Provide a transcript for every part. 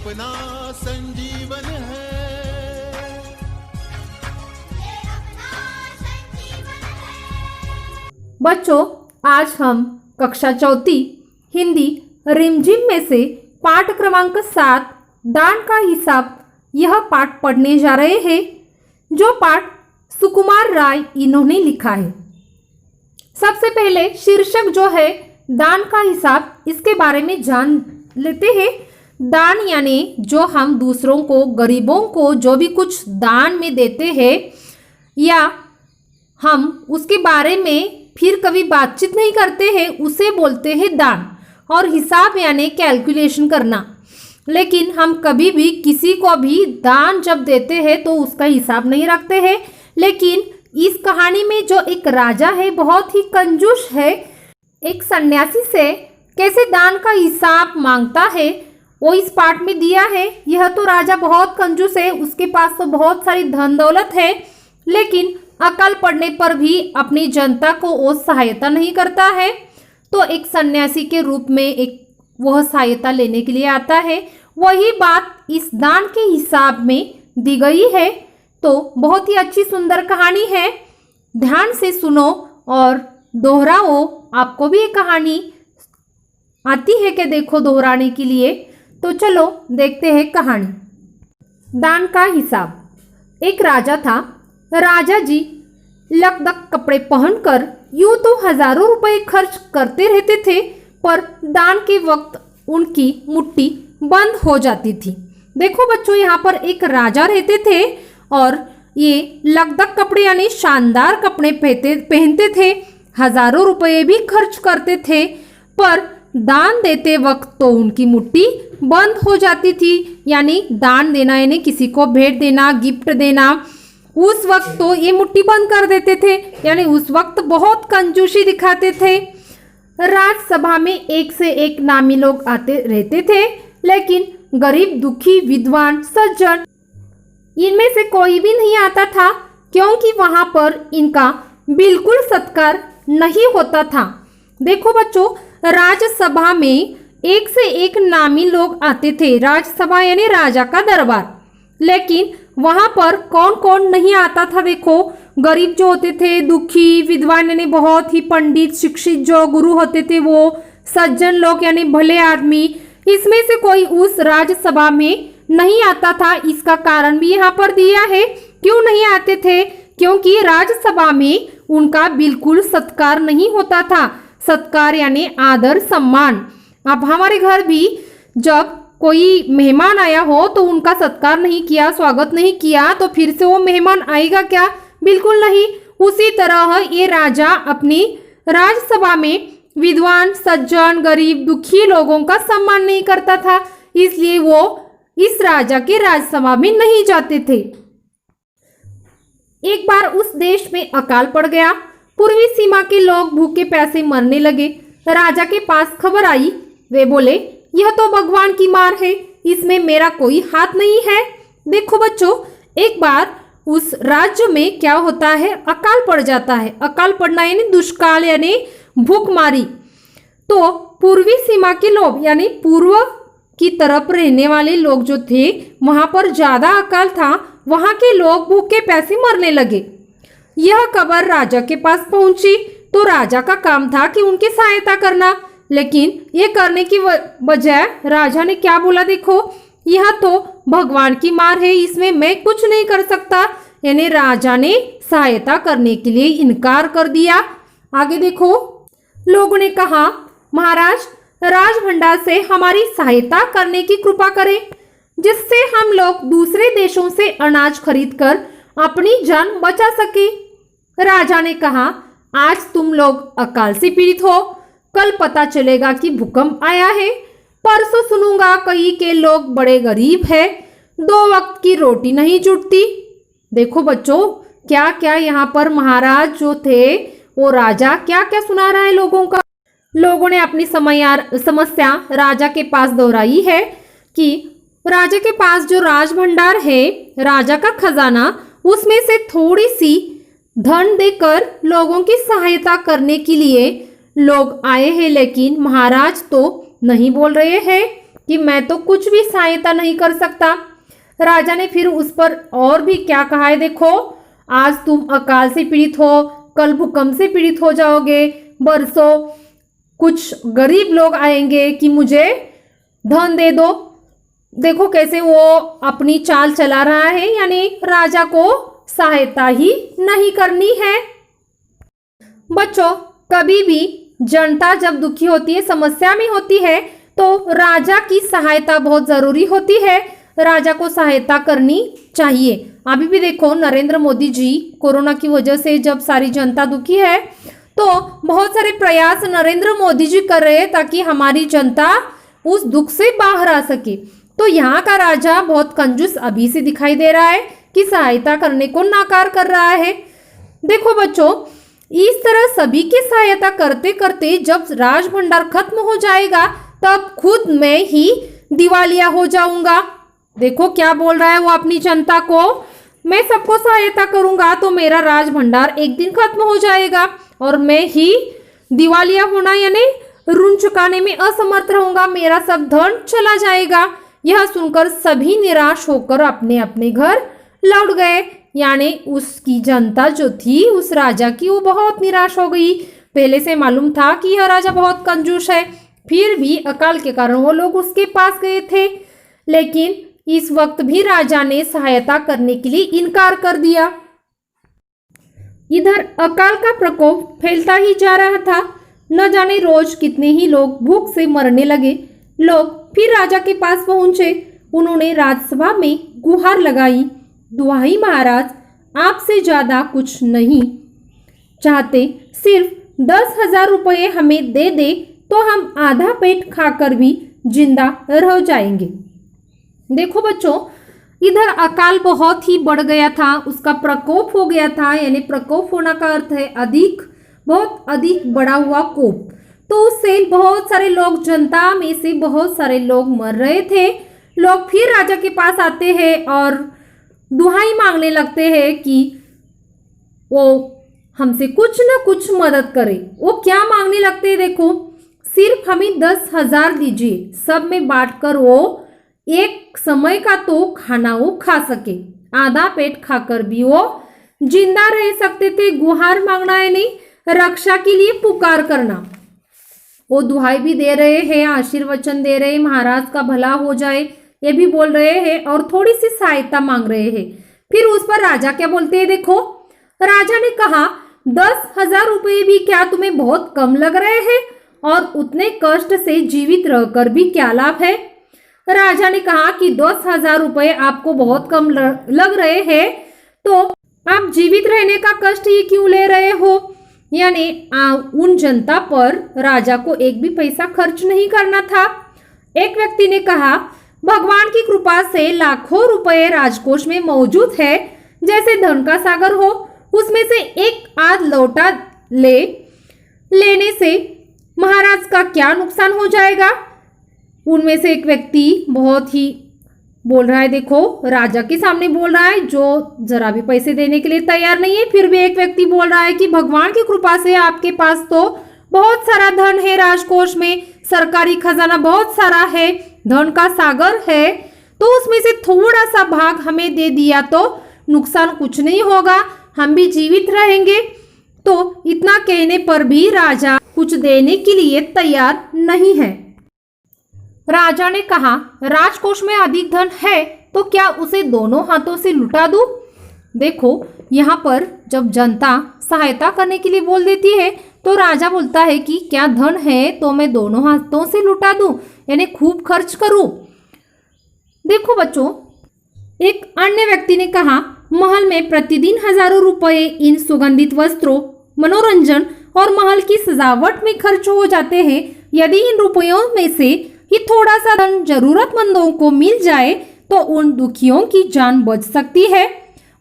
अपना संजीवन है। बच्चों, आज हम कक्षा चौथी हिंदी रिमझिम में से पाठ क्रमांक 7 दान का हिसाब यह पाठ पढ़ने जा रहे हैं, जो पाठ सुकुमार राय इन्होंने लिखा है। सबसे पहले शीर्षक जो है दान का हिसाब, इसके बारे में जान लेते हैं। दान यानी जो हम दूसरों को, गरीबों को जो भी कुछ दान में देते हैं या हम उसके बारे में फिर कभी बातचीत नहीं करते हैं, उसे बोलते हैं दान। और हिसाब यानी कैलकुलेशन करना। लेकिन हम कभी भी किसी को भी दान जब देते हैं तो उसका हिसाब नहीं रखते हैं। लेकिन इस कहानी में जो एक राजा है बहुत ही कंजूस है, एक सन्यासी से कैसे दान का हिसाब मांगता है वो इस पाठ में दिया है। यह तो राजा बहुत कंजूस है, उसके पास तो बहुत सारी धन दौलत है, लेकिन अकाल पड़ने पर भी अपनी जनता को वो सहायता नहीं करता है। तो एक सन्यासी के रूप में एक वह सहायता लेने के लिए आता है। वही बात इस दान के हिसाब में दी गई है। तो बहुत ही अच्छी सुंदर कहानी है, ध्यान से सुनो और दोहराओ। आपको भी ये कहानी आती है कि देखो दोहराने के लिए? तो चलो देखते हैं कहानी। दान का हिसाब। एक राजा था। राजा जी लकदक कपड़े पहनकर यूं तो हजारों रुपए खर्च करते रहते थे, पर दान के वक्त उनकी मुट्ठी बंद हो जाती थी। देखो बच्चों, यहाँ पर एक राजा रहते थे और ये लकदक कपड़े यानी शानदार कपड़े पहनते थे, हजारों रुपए भी खर्च करते थे, पर दान देते वक्त तो उनकी मुट्ठी बंद हो जाती थी। यानी दान देना यानी किसी को भेंट देना, गिफ्ट देना, उस वक्त तो ये मुट्ठी बंद कर देते थे। यानी उस वक्त बहुत कंजूसी दिखाते थे। राजसभा में एक से एक नामी लोग आते रहते थे, लेकिन गरीब, दुखी, विद्वान, सज्जन इनमें से कोई भी नहीं आता था, क्योंकि वहां पर इनका बिल्कुल सत्कार नहीं होता था। देखो बच्चों, राजसभा में एक से एक नामी लोग आते थे। राजसभा यानी राजा का दरबार, लेकिन वहां पर कौन कौन नहीं आता था? देखो, गरीब जो होते थे, दुखी, विद्वान यानी बहुत ही पंडित शिक्षित जो गुरु होते थे वो, सज्जन लोग यानी भले आदमी, इसमें से कोई उस राजसभा में नहीं आता था। इसका कारण भी यहाँ पर दिया है क्यों नहीं आते थे, क्योंकि राजसभा में उनका बिल्कुल सत्कार नहीं होता था। सत्कार यानी आदर सम्मान। अब हमारे घर भी जब कोई मेहमान आया हो तो उनका सत्कार नहीं किया, स्वागत नहीं किया, तो फिर से वो मेहमान आएगा क्या? बिल्कुल नहीं। उसी तरह ये राजा अपनी राजसभा में विद्वान, सज्जन, गरीब, दुखी लोगों का सम्मान नहीं करता था, इसलिए वो इस राजा के राजसभा में नहीं जाते थे। एक बार उस देश में अकाल पड़ गया। पूर्वी सीमा के लोग भूखे प्यासे मरने लगे। राजा के पास खबर आई। वे बोले, यह तो भगवान की मार है, इसमें मेरा कोई हाथ नहीं है। देखो बच्चों, एक बार उस राज्य में क्या होता है, अकाल पड़ जाता है। अकाल पड़ना यानी दुष्काल यानी भूखमारी। तो पूर्वी सीमा के लोग यानी पूर्व की तरफ रहने वाले लोग जो थे, वहां पर ज्यादा अकाल था, वहां के लोग भूखे प्यासे मरने लगे। यह खबर राजा के पास पहुंची तो राजा का काम था कि उनकी सहायता करना, लेकिन ये करने की बजाय राजा ने क्या बोला? देखो, यह तो भगवान की मार है, इसमें मैं कुछ नहीं कर सकता। यानी राजा ने सहायता करने के लिए इनकार कर दिया। आगे देखो, लोगों ने कहा, महाराज, राज भंडार से हमारी सहायता करने की कृपा करें, जिससे हम लोग दूसरे देशों से अनाज खरीदकर अपनी जान बचा सके। राजा ने कहा, आज तुम लोग अकाल से पीड़ित हो, कल पता चलेगा कि भूकंप आया है, परसों सुनूंगा कहीं के लोग बड़े गरीब हैं, 2 वक्त की रोटी नहीं जुटती। देखो बच्चों, क्या क्या यहाँ पर महाराज जो थे वो राजा क्या क्या सुना रहा है लोगों का। लोगों ने अपनी समस्या राजा के पास दोहराई है कि राजा के पास जो राज भंडार है, राजा का खजाना, उसमें से थोड़ी सी धन देकर लोगों की सहायता करने के लिए लोग आए हैं, लेकिन महाराज तो नहीं बोल रहे हैं। कि मैं तो कुछ भी सहायता नहीं कर सकता। राजा ने फिर उस पर और भी क्या कहा है, देखो, आज तुम अकाल से पीड़ित हो, कल भूकंप से पीड़ित हो जाओगे, बरसों कुछ गरीब लोग आएंगे कि मुझे धन दे दो। देखो कैसे वो अपनी चाल चला रहा है, यानी राजा को सहायता ही नहीं करनी है। बच्चों, कभी भी जनता जब दुखी होती है, समस्या में होती है, तो राजा की सहायता बहुत जरूरी होती है। राजा को सहायता करनी चाहिए। अभी भी देखो, नरेंद्र मोदी जी कोरोना की वजह से जब सारी जनता दुखी है, तो बहुत सारे प्रयास नरेंद्र मोदी जी कर रहे हैं ताकि हमारी जनता उस दुख से बाहर आ सके। तो यहाँ का राजा बहुत कंजूस अभी से दिखाई दे रहा है कि सहायता करने को नाकार कर रहा है। देखो बच्चों, इस तरह सभी की सहायता करते करते जब राज भंडार खत्म हो जाएगा, तब खुद मैं ही दिवालिया हो जाऊंगा। देखो क्या बोल रहा है वो अपनी जनता को, मैं सबको सहायता करूंगा तो मेरा राज भंडार एक दिन खत्म हो जाएगा और मैं ही दिवालिया होना यानी ऋण चुकाने में असमर्थ रहूंगा, मेरा सब धन चला जाएगा। यह सुनकर सभी निराश होकर अपने अपने घर लौट गए। यानी उसकी जनता जो थी उस राजा की, वो बहुत निराश हो गई। पहले से मालूम था कि यह राजा बहुत कंजूस है, फिर भी अकाल के कारण वो लोग उसके पास गए थे। लेकिन इस वक्त भी राजा ने सहायता करने के लिए इनकार कर दिया। इधर अकाल का प्रकोप फैलता ही जा रहा था। न जाने रोज कितने ही लोग भूख से मरने लगे। लोग फिर राजा के पास पहुंचे। उन्होंने राज्यसभा में गुहार लगाई, दुहाई महाराज, आपसे ज्यादा कुछ नहीं चाहते, सिर्फ 10,000 रुपये हमें दे दे तो हम आधा पेट खाकर भी जिंदा रह जाएंगे। देखो बच्चों, इधर अकाल बहुत ही बढ़ गया था, उसका प्रकोप हो गया था। यानी प्रकोप होना का अर्थ है अधिक, बहुत अधिक बढ़ा हुआ कोप। तो उससे बहुत सारे लोग, जनता में से बहुत सारे लोग मर रहे थे। लोग फिर राजा के पास आते हैं और दुहाई मांगने लगते हैं कि वो हमसे कुछ न कुछ मदद करे। वो क्या मांगने लगते हैं, देखो, सिर्फ हमें 10,000 दीजिए, सब में बांटकर वो एक समय का तो खाना वो खा सके, आधा पेट खाकर भी वो जिंदा रह सकते थे। गुहार मांगना है नहीं, रक्षा के लिए पुकार करना। वो दुहाई भी दे रहे हैं, आशीर्वचन दे रहे हैं, महाराज का भला हो जाए ये भी बोल रहे हैं और थोड़ी सी सहायता मांग रहे हैं। फिर उस पर राजा क्या बोलते हैं, देखो, राजा ने कहा 10,000 रुपये भी क्या तुम्हें बहुत कम लग रहे हैं, और उतने कष्ट से जीवित रहकर भी क्या लाभ है। राजा ने कहा कि 10,000 रुपये आपको बहुत कम लग रहे हैं, तो आप जीवित रहने का कष्ट ही क्यों ले रहे हो। यानी उन जनता पर राजा को एक भी पैसा खर्च नहीं करना था। एक व्यक्ति ने कहा, भगवान की कृपा से लाखों रुपए राजकोष में मौजूद है, जैसे धन का सागर हो, उसमें से एक आध लोटा लेने से महाराज का क्या नुकसान हो जाएगा। उनमें से एक व्यक्ति बहुत ही बोल रहा है, देखो, राजा के सामने बोल रहा है जो जरा भी पैसे देने के लिए तैयार नहीं है। फिर भी एक व्यक्ति बोल रहा है कि भगवान की कृपा से आपके पास तो बहुत सारा धन है, राजकोष में सरकारी खजाना बहुत सारा है, धन का सागर है, तो उसमें से थोड़ा सा भाग हमें दे दिया तो नुकसान कुछ नहीं होगा, हम भी जीवित रहेंगे। तो इतना कहने पर भी राजा कुछ देने के लिए तैयार नहीं है। राजा ने कहा, राजकोष में अधिक धन है तो क्या उसे दोनों हाथों से लुटा दूं? देखो, यहाँ पर जब जनता सहायता करने के लिए बोल देती है तो राजा बोलता है कि क्या धन है तो मैं दोनों हाथों से लुटा दूं, यानी खूब खर्च करूं। देखो बच्चों, एक अन्य व्यक्ति ने कहा, महल में प्रतिदिन हजारों रुपए इन सुगंधित वस्त्रों, मनोरंजन और महल की सजावट में खर्च हो जाते हैं। यदि इन रुपयों में से ही थोड़ा सा धन जरूरतमंदों को मिल जाए तो उन दुखियों की जान बच सकती है।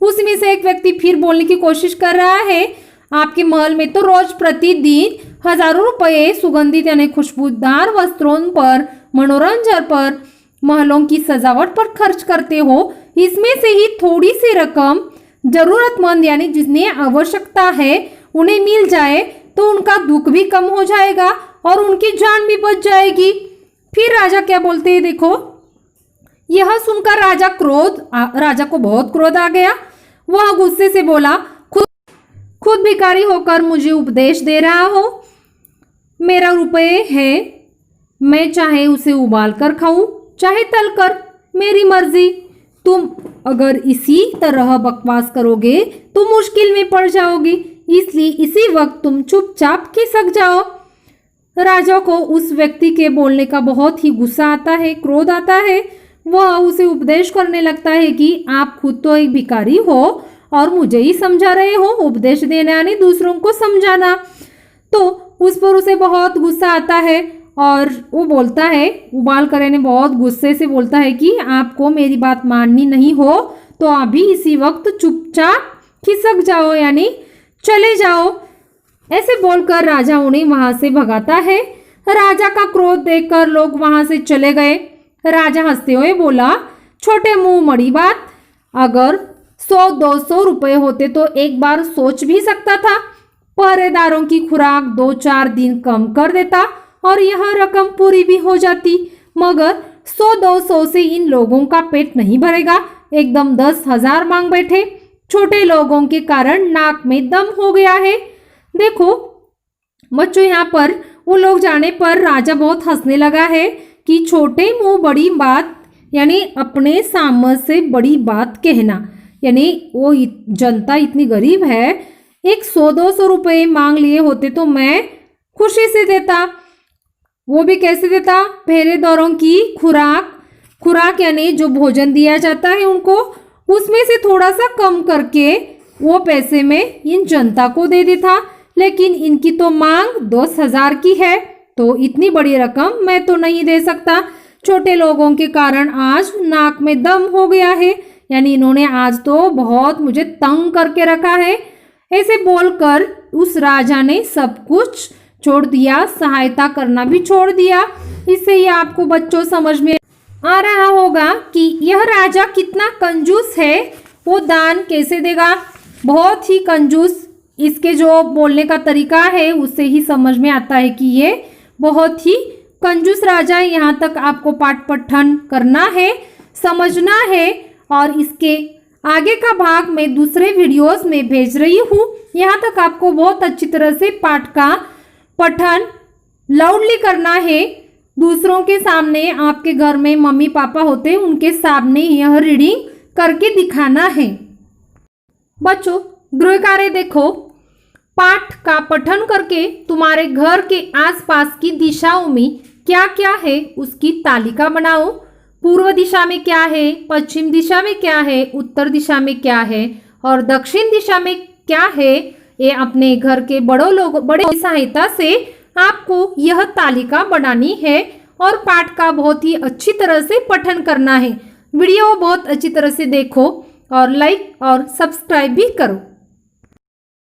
उसमें से एक व्यक्ति फिर बोलने की कोशिश कर रहा है, आपके महल में तो रोज प्रतिदिन हजारों रुपए सुगंधित यानी खुशबूदार वस्त्रों पर, मनोरंजन पर, महलों की सजावट पर खर्च करते हो। इसमें से ही थोड़ी सी रकम जरूरतमंद यानी जिन्हें आवश्यकता है उन्हें मिल जाए तो उनका दुख भी कम हो जाएगा और उनकी जान भी बच जाएगी। फिर राजा क्या बोलते हैं देखो। यह सुनकर राजा को बहुत क्रोध आ गया। वह गुस्से से बोला, खुद भिखारी होकर मुझे उपदेश दे रहा हो। मेरा रुपये है, मैं चाहे उसे उबाल कर खाऊं चाहे तल कर, मेरी मर्जी। तुम अगर इसी तरह बकवास करोगे तो मुश्किल में पड़ जाओगी, इसलिए इसी वक्त तुम चुपचाप खिसक जाओ। राजा को उस व्यक्ति के बोलने का बहुत ही गुस्सा आता है, क्रोध आता है। वह उसे उपदेश करने लगता है कि आप खुद तो एक भिखारी हो और मुझे ही समझा रहे हो, उपदेश देना यानी दूसरों को समझाना। तो उस पर उसे बहुत गुस्सा आता है और वो बोलता है, उबाल कर यानी बहुत गुस्से से बोलता है कि आपको मेरी बात माननी नहीं हो तो अभी इसी वक्त चुपचाप खिसक जाओ यानी चले जाओ। ऐसे बोलकर राजा उन्हें वहां से भगाता है। राजा का क्रोध देखकर लोग वहां से चले गए। राजा हंसते हुए बोला, छोटे मुंह मड़ी बात, अगर 100-200 रुपए होते तो एक बार सोच भी सकता था। पहरेदारों की खुराक 2-4 दिन कम कर देता और यह रकम पूरी भी हो जाती, मगर 100-200 से इन लोगों का पेट नहीं भरेगा। एकदम 10,000 मांग बैठे। छोटे लोगों के कारण नाक में दम हो गया है। देखो बच्चों, यहाँ पर वो लोग जाने पर राजा बहुत हंसने लगा है कि छोटे मुंह बड़ी बात यानी अपने सामने से बड़ी बात कहना, यानी वो जनता इतनी गरीब है, एक 100-200 रुपये मांग लिए होते तो मैं खुशी से देता। वो भी कैसे देता, पहरेदारों की खुराक यानी जो भोजन दिया जाता है उनको, उसमें से थोड़ा सा कम करके वो पैसे में इन जनता को दे देता। लेकिन इनकी तो मांग 10,000 की है, तो इतनी बड़ी रकम मैं तो नहीं दे सकता। छोटे लोगों के कारण आज नाक में दम हो गया है, यानी इन्होंने आज तो बहुत मुझे तंग करके रखा है। ऐसे बोलकर उस राजा ने सब कुछ छोड़ दिया, सहायता करना भी छोड़ दिया। इससे ही आपको बच्चों समझ में आ रहा होगा कि यह राजा कितना कंजूस है। वो दान कैसे देगा, बहुत ही कंजूस। इसके जो बोलने का तरीका है उससे ही समझ में आता है कि ये बहुत ही कंजूस राजा है। यहाँ तक आपको पाठ पठन करना है, समझना है, और इसके आगे का भाग मैं दूसरे वीडियोस में भेज रही हूँ। यहाँ तक आपको बहुत अच्छी तरह से पाठ का पठन लाउडली करना है। दूसरों के सामने, आपके घर में मम्मी पापा होते हैं उनके सामने यह रीडिंग करके दिखाना है। बच्चों गृह कार्य देखो, पाठ का पठन करके तुम्हारे घर के आसपास की दिशाओं में क्या क्या है उसकी तालिका बनाओ। पूर्व दिशा में क्या है, पश्चिम दिशा में क्या है, उत्तर दिशा में क्या है और दक्षिण दिशा में क्या है, ये अपने घर के बड़े की सहायता से आपको यह तालिका बनानी है और पाठ का बहुत ही अच्छी तरह से पठन करना है। वीडियो बहुत अच्छी तरह से देखो और लाइक और सब्सक्राइब भी करो।